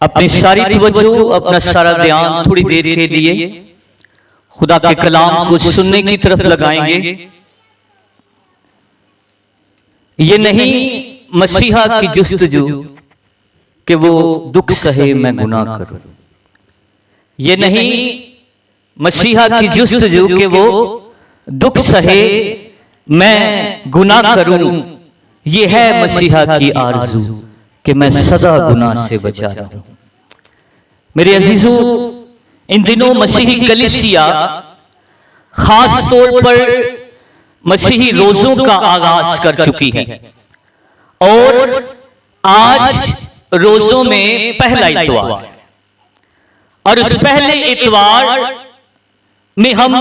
अपनी सारी तवज्जो, अपना सारा ध्यान थोड़ी देर के लिए खुदा के कलाम को सुनने की तरफ लगाएंगे। ये नहीं मसीहा की जुस्तजू कि वो दुख सहे मैं गुनाह करूं। ये नहीं मसीहा की जुस्तजू कि वो दुख सहे मैं गुनाह करूं। ये है मसीहा की आरज़ू कि मैं सदा गुनाह से बचा रहूं। मेरे अजीजों, इन दिनों मसीही कलीसिया खास तौर पर मसीही रोजों का आगाज कर चुकी है और आज रोजों में पहला इतवार और उस पहले इतवार में हम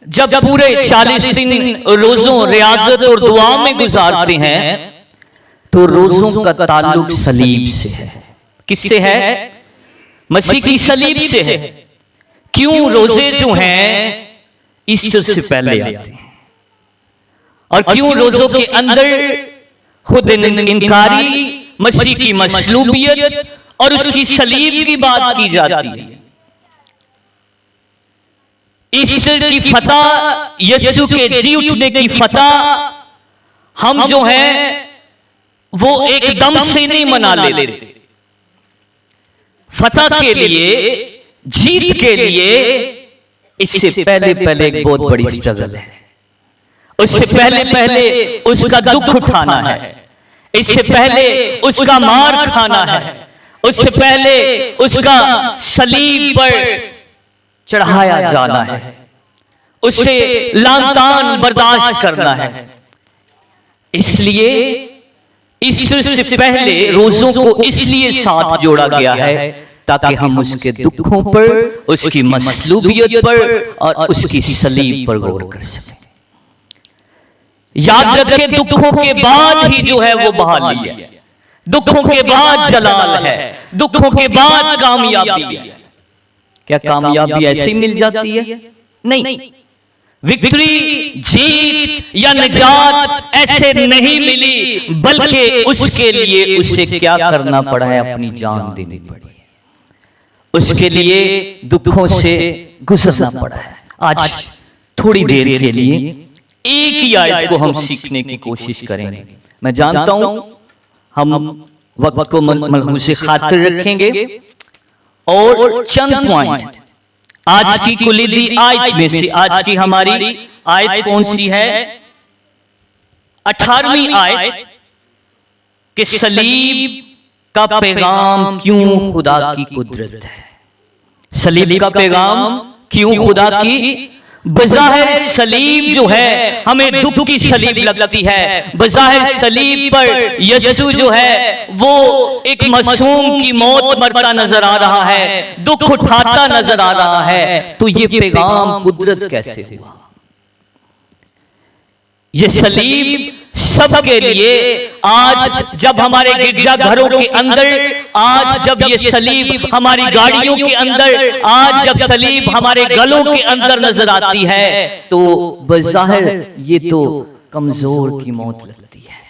जब पूरे 40 दिन रोजों, रियाजत और दुआ में गुजारते हैं तो रोजों का ताल्लुक सलीब से है। किससे है? मसीह की सलीब से है। क्यों? रोजे जो हैं ईस्टर से पहले आते हैं और क्यों रोजों के अंदर खुद इनकारी मसीह की मसलूबियत और उसकी सलीब की बात की जाती है। ईस्टर की फतह, यीशु के जी उठने की फतह हम जो हैं वो एकदम से नहीं मना लेते। फतह के लिए, जीत के लिए इससे पहले एक बहुत बड़ी स्ट्रगल है। उससे पहले उसका दुख उठाना है, इससे पहले उसका मार खाना है, उससे पहले उसका सलीब पर चढ़ाया जाना है, उससे लांतान बर्दाश्त करना है। इसलिए ईस्टर से पहले रोजों को इसलिए साथ जोड़ा गया है ताकि हम उसके दुखों पर, उसकी मसलूबियत पर और उसकी सलीब पर गौर कर सकें। याद रखें, दुखों के बाद ही जो है वो बहाली है, दुखों के बाद जलाल है, दुखों के बाद कामयाबी है। क्या कामयाबी ऐसे ही मिल जाती है? नहीं। विक्ट्री, जीत या निजात ऐसे नहीं मिली, बल्कि उसके लिए उसे क्या करना पड़ा है? अपनी जान देनी पड़ी है, उसके लिए दुखों से गुजरना पड़ा है। आज थोड़ी देर के लिए एक ही आयत को हम सीखने की कोशिश करेंगे। मैं जानता हूं हम वक्त को मलहूज़ खातिर रखेंगे और चंद पॉइंट आज की कुलीदी आयत में से, आज की हमारी आयत कौन सी है? 18वीं आयत कि सलीब का पैगाम क्यों खुदा की कुदरत है। सलीब का पैगाम क्यों खुदा की? बज़ाहिर सलीब जो है हमें दुख की सलीब लगती है, बज़ाहिर सलीब पर यीशु जो है वो एक मासूम की मौत मरता नजर आ रहा है, दुख उठाता नजर आ रहा है। तो ये पैगाम कुदरत कैसे हुआ? ये सलीब सबके लिए आज जब हमारे गिरजाघरों के अंदर, आज जब ये सलीब हमारी गाड़ियों के अंदर, आज जब सलीब हमारे गलों के अंदर नजर आती है तो बज़ाहिर ये तो कमजोर की मौत लगती है,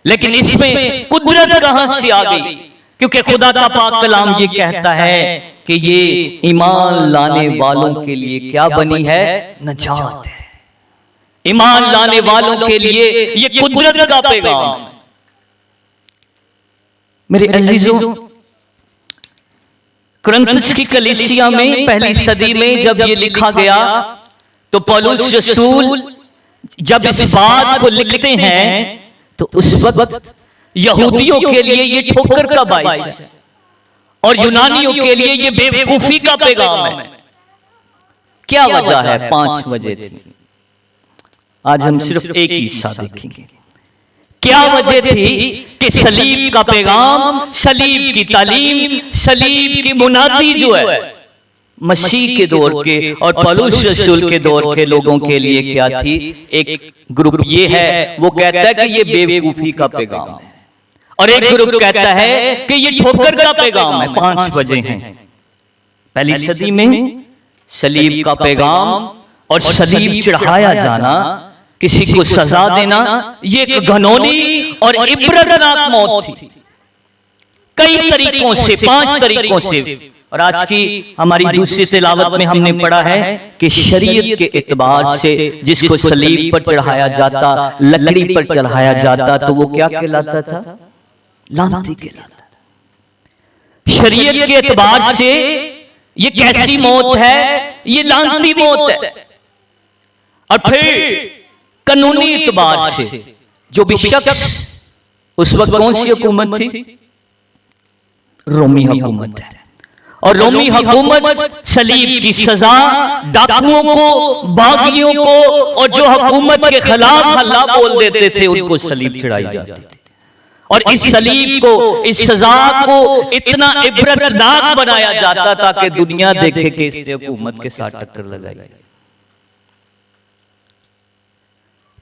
लेकिन इसमें कुदरत कहां से आ गई? क्योंकि खुदा का पाक कलाम ये कहता है कि ये ईमान लाने वालों के लिए क्या बनी है? नजात है। ईमान लाने वालों के लिए ये कुदरत का पैगाम। मेरे अजीजों, कुरिन्थुस की कलीसिया में पहली सदी में जब ये लिखा गया तो पौलुस रसूल जब इस बात को लिखते हैं तो उस वक्त यहूदियों के लिए ये ठोकर का बाइस है और यूनानियों के लिए ये बेवकूफी का पैगाम है। क्या वजह है? 5 वजह थी। आज हम सिर्फ एक ही हिस्सा देखेंगे। क्या वजह थी कि सलीब का पैगाम, सलीब की तालीम, सलीब की मुनादी जो है मसीह के दौर के और पौलुस रसूल के दौर के लोगों के लिए क्या थी? एक ग्रुप ये है, वो कहता है कि ये बेवकूफी का पैगाम है, और एक ग्रुप कहता है कि ये ठोकर का पैगाम है। 5 वजह हैं। पहली सदी में सलीब का पैगाम और सलीब चढ़ाया जाना, किसी को सजा देना, ये एक घनौनी और इबरतनाक मौत थी। कई तरीकों से, 5 तरीकों से। और आज की हमारी दूसरी तिलावत में हमने पढ़ा है कि शरीयत के एतबार से जिसको सलीब पर चढ़ाया जाता, लकड़ी पर चढ़ाया जाता, तो वो क्या कहलाता था? लानती कहलाता था। शरीयत के एतबार से ये कैसी मौत है? ये लानती मौत है। और फिर कानूनी एतबार से जो भी शख्स, उस वक्त कौन सी हुकूमत थी? रोमी हुकूमत है। और रोमी हुकूमत सलीब की सजा डाकुओं को, बागियों को, और जो हुकूमत के खिलाफ हल्ला बोल देते थे उनको सलीब चढ़ाई जाती थी। और इस सलीब को, इस सजा को इतना इबरतनाक बनाया जाता था कि दुनिया देखे कि इसने हुकूमत के साथ टक्कर लगाई।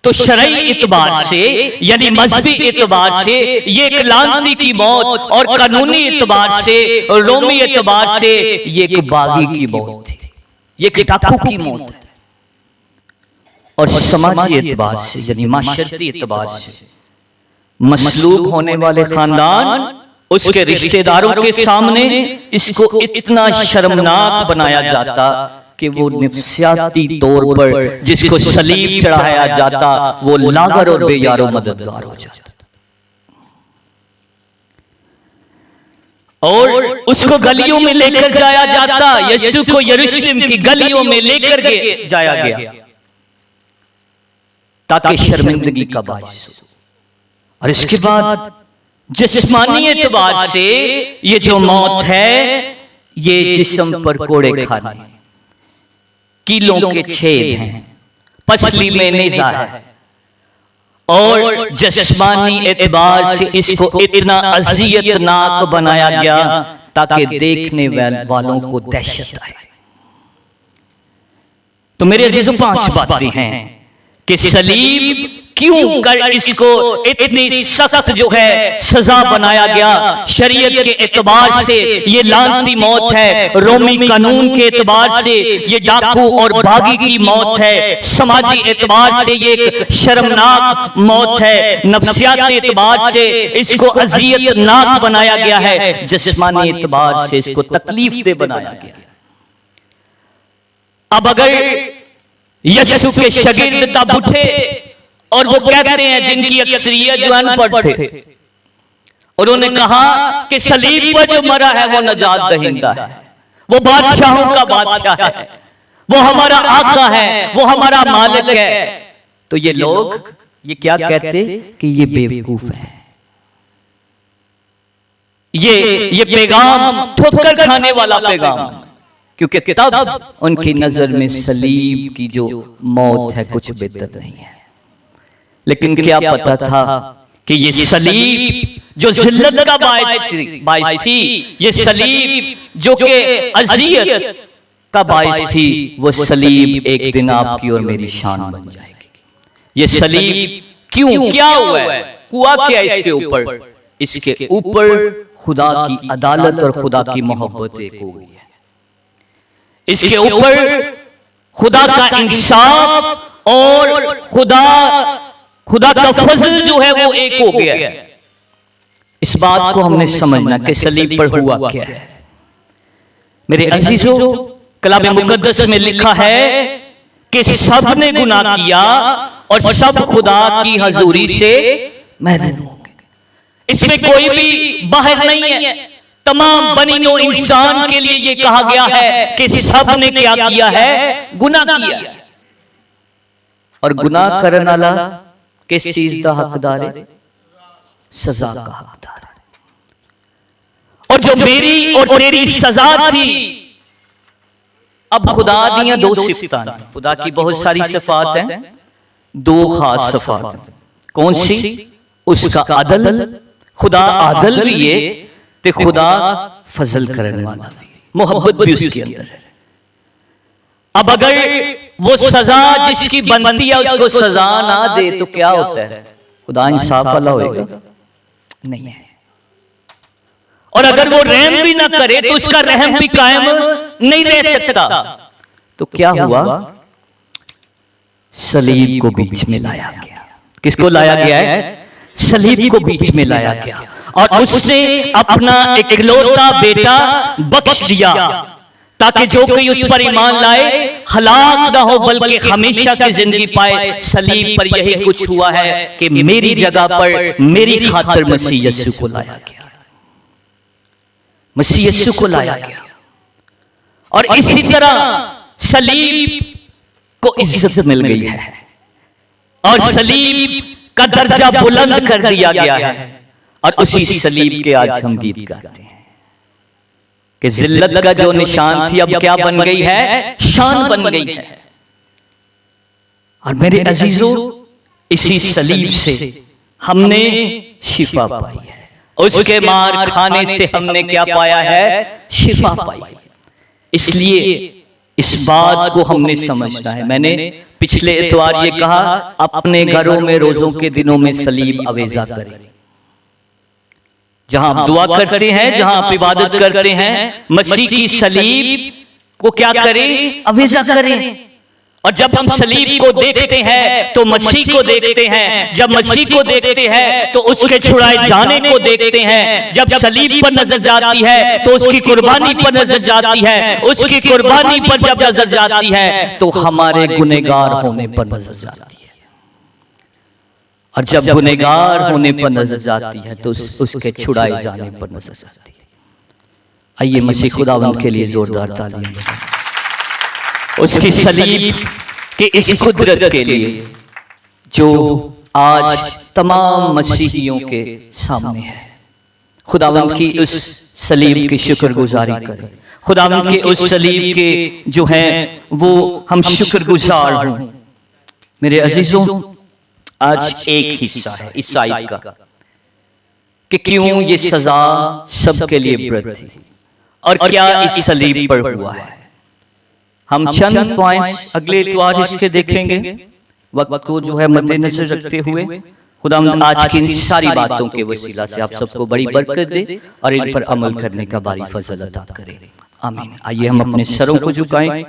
तो शरई इतबार से यानी मजहबी इतबार से ये एक लानती की मौत, और कानूनी इतबार से, रोमी इतबार से ये एक बागी की मौत थी, ये एक डाकू की मौत है। और समाजी इतबार से यानी माशरती इतबार से मसलूब होने वाले खानदान, उसके रिश्तेदारों के सामने इसको इतना शर्मनाक बनाया जाता कि वो नफसियाती तौर पर जिसको सलीब चढ़ाया जाता वो लागर और बेयारो मददगार हो जाता, और उसको गलियों में लेकर जाया जाता। यीशु को यरूशलेम की गलियों में लेकर के जाया गया ताकि शर्मिंदगी का बायस हो। और इसके बाद जिस्मानी एतबार से ये जो मौत है, ये जिस्म पर कोड़े खाने, कीलों के छेद हैं, पसली में नेज़ा है। और जिस्मानी एतबार से इसको इतना अज़ियतनाक बनाया गया ताकि देखने वालों को दहशत आए। तो मेरे अजीजों, 5 बातें हैं कि सलीब क्यों कर इसको इतनी सख्त जो है सजा बनाया गया। शरीयत के एतबार से ये लानती मौत है, रोमी कानून के एतबार से ये डाकू और बागी की मौत है, समाजी एतबार से ये एक शर्मनाक मौत है, नफ्सियाती एतबार से इसको अज़ियतनाक बनाया गया है, जिस्मानी एतबार से इसको तकलीफ दे बनाया गया। अब अगर यीशु के शागिर्द तब उठे और वो कहते हैं जिनकी अक्सरियत जो अनपढ़ थे, उन्होंने कहा कि सलीब पर जो मरा है वो नजात दहिंदा है, वो बादशाहों का बादशाह है, वो हमारा आका है, वो हमारा मालिक है। तो ये लोग ये क्या कहते कि ये बेवकूफ है, ये पैगाम ठोकर खाने वाला पैगाम, क्योंकि तब उनकी नजर में सलीब की जो मौत है कुछ बेहतर नहीं है। लेकिन क्या पता था कि ये सलीब जो जिल्लत का बायस थी, ये सलीब जो कि अज़ियत का बायस थी, वो सलीब एक दिन आपकी और मेरी शान बन जाएगी। ये सलीब क्यों, क्या हुआ है, हुआ क्या इसके ऊपर? इसके ऊपर खुदा की अदालत और खुदा की मोहब्बत एक हो गई है। इसके ऊपर खुदा का इंसाफ और खुदा का फजल जो है वो एक हो गया है। इस बात को हमने समझना कि सलीब पर हुआ क्या है। मेरे अजीजों, कलाम मुकद्दस में लिखा है कि सब ने गुनाह किया और सब खुदा की हजूरी से महरूम हो गए। इसमें कोई भी बाहर नहीं है। तमाम बनीनो इंसान के लिए ये कहा गया है कि सब ने क्या किया है? गुनाह किया। और गुनाह करने वाला किस चीज का हकदार है? सजा का हकदार है। और जो मेरी और तेरी सजा थी, अब खुदा दिया 2 सिफात, खुदा की बहुत सारी सिफात हैं, 2 खास सिफात। कौन सी? उसका अदल, खुदा आदल भी है, ते खुदा फजल करने वाला भी, मोहब्बत भी उसके अंदर है। अब अगर वो सजा जिसकी बनती है उसको सजा ना दे तो क्या होता है? खुदा इंसाफ वाला होएगा? नहीं है। और अगर वो रहम भी ना करे तो उसका रहम भी कायम नहीं रह सकता। तो क्या हुआ? सलीब को बीच में लाया गया। किसको लाया गया है? सलीब को बीच में लाया गया। और उसने अपना इकलौता बेटा बख्श दिया ताकि जो कोई उस पर ईमान लाए हलाक ना हो बल्कि हमेशा की जिंदगी पाए। सलीब पर यही कुछ हुआ है कि मेरी जगह पर मेरी खातिर मसीह यीशु को लाया गया, मसीह यीशु को लाया गया। और इसी तरह सलीब को इज्जत मिल गई है और सलीब का दर्जा बुलंद कर दिया गया है। और उसी सलीब के आज हम गीत गाते हैं कि जिल्लत का जो निशान थी अब क्या बन गई है, शान बन गई है। और मेरे अजीजों, इसी सलीब से हमने शिफा पाई है, उसके मार खाने से हमने क्या पाया है, शिफा पाई। इसलिए इस बात को हमने समझना है। मैंने पिछले इतवार ये कहा, अपने घरों में रोजों के दिनों में सलीब अवेजा करें। जहां आप दुआ करते हैं, जहां आप इबादत करते हैं, मसीह की सलीब को क्या करें, अवेजा करें। और जब हम सलीब को देखते हैं तो मसीह को देखते हैं, जब मसीह को देखते हैं तो उसके छुड़ाए जाने को देखते हैं। जब सलीब पर नजर जाती है तो उसकी कुर्बानी पर नजर जाती है, उसकी कुर्बानी पर जब नजर जाती है तो हमारे गुनहगार होने पर नजर जाती है। और जब गुनहगार होने पर नजर जाती है तो उसके छुड़ाए जाने पर नजर जाती है। आइए मसीह खुदावंद के लिए जोरदार तालियां बजाएं, उसकी सलीब के इस कुदरत के लिए जो आज तमाम मसीहियों के सामने है। खुदावंद की उस सलीब की शुक्रगुजारी करें, खुदावंद के उस सलीब के जो है वो हम शुक्रगुजार हों। मेरे अजीजों, आज एक हिस्सा है ईसाई का कि क्यों ये सजा सबके लिए ब्रत थी और क्या इस सलीब पर हुआ है। हम चंद पॉइंट्स अगले इतवार इसके देखेंगे, वक्त को जो है मद्देनजर रखते हुए। खुदावंद आज की इन सारी बातों के वसीला से आप सबको बड़ी बरकत दे और इन पर अमल करने का बारी फजल अता करे। आमीन। आइए हम अपने सरों को झुकाएं।